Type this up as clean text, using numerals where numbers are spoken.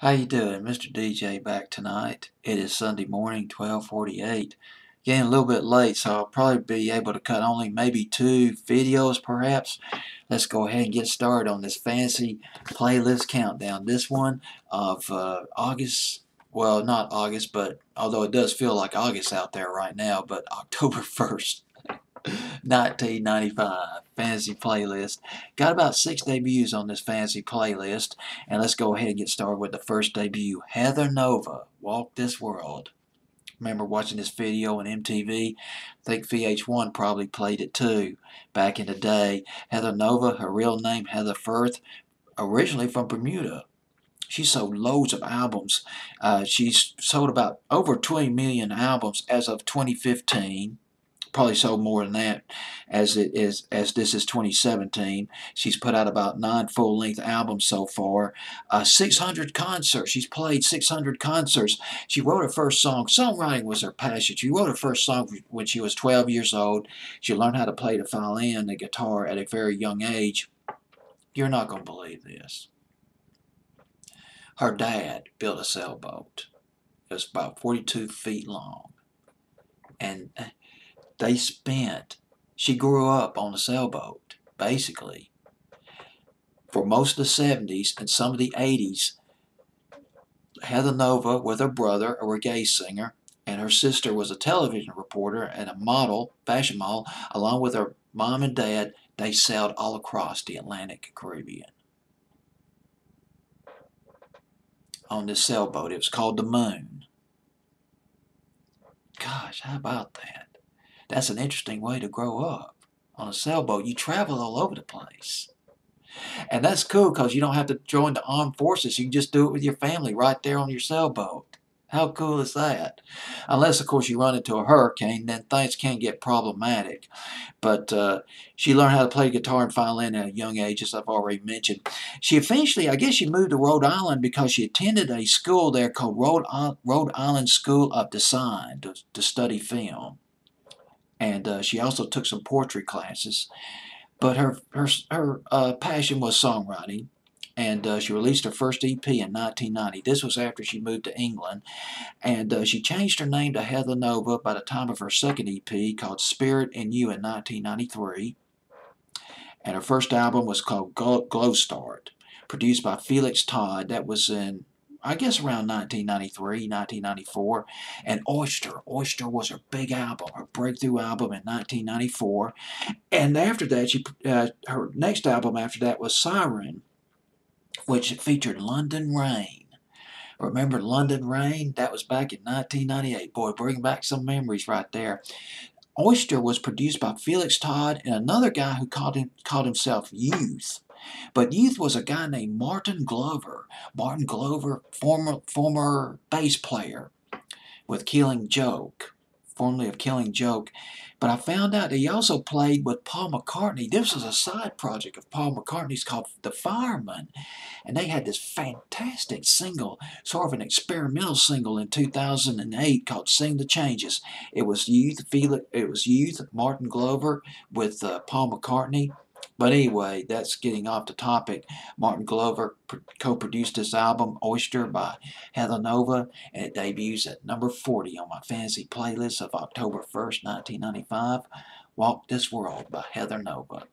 How you doing? Mr. DJ back tonight. It is Sunday morning, 12:48. Getting a little bit late, so I'll probably be able to cut only maybe two videos perhaps. Let's go ahead and get started on this fancy playlist countdown. This one of August, well, not August, but although it does feel like August out there right now, but October 1st. 1995 fantasy playlist. Got about 6 debuts on this fantasy playlist, and let's go ahead and get started with the first debut. Heather Nova, Walk This World. Remember watching this video on MTV? I think VH1 probably played it too back in the day. Heather Nova, her real name Heather Firth, originally from Bermuda. She sold loads of albums. She's sold about over 20 million albums as of 2015. Probably sold more than that as this is 2017. She's put out about 9 full-length albums so far. 600 concerts. She's played 600 concerts. She wrote her first song. Songwriting was her passion. She wrote her first song when she was 12 years old. She learned how to play the violin and the guitar at a very young age. You're not going to believe this. Her dad built a sailboat. It was about 42 feet long. And she grew up on a sailboat, basically. For most of the 70s and some of the 80s, Heather Nova with her brother, a reggae singer, and her sister was a television reporter and a model, fashion model, along with her mom and dad, they sailed all across the Atlantic and Caribbean. On this sailboat, it was called the Moon. Gosh, how about that? That's an interesting way to grow up. On a sailboat, you travel all over the place. And that's cool because you don't have to join the armed forces. You can just do it with your family right there on your sailboat. How cool is that? Unless, of course, you run into a hurricane, then things can get problematic. But she learned how to play guitar and violin at a young age, as I've already mentioned. She eventually, I guess she moved to Rhode Island because she attended a school there called Rhode Island School of Design to study film. And she also took some poetry classes. But her passion was songwriting, and she released her first EP in 1990. This was after she moved to England, and she changed her name to Heather Nova by the time of her second EP called Spirit in You in 1993. And her first album was called Glow Start, produced by Felix Todd. That was in, I guess, around 1993, 1994. And Oyster was her big album, her breakthrough album in 1994. And after that, her next album after that was Siren, which featured London Rain. Remember London Rain? That was back in 1998. Boy, bring back some memories right there. Oyster was produced by Felix Todd and another guy who called himself Youth. But Youth was a guy named Martin Glover. Martin Glover, former bass player with Killing Joke, formerly of Killing Joke. But I found out that he also played with Paul McCartney. This was a side project of Paul McCartney's called The Fireman. And they had this fantastic single, sort of an experimental single in 2008 called Sing the Changes. It was Youth, Martin Glover with Paul McCartney. But anyway, that's getting off the topic. Martin Glover co-produced this album, Oyster, by Heather Nova, and it debuts at number 40 on my fantasy playlist of October 1st, 1995. Walk This World by Heather Nova.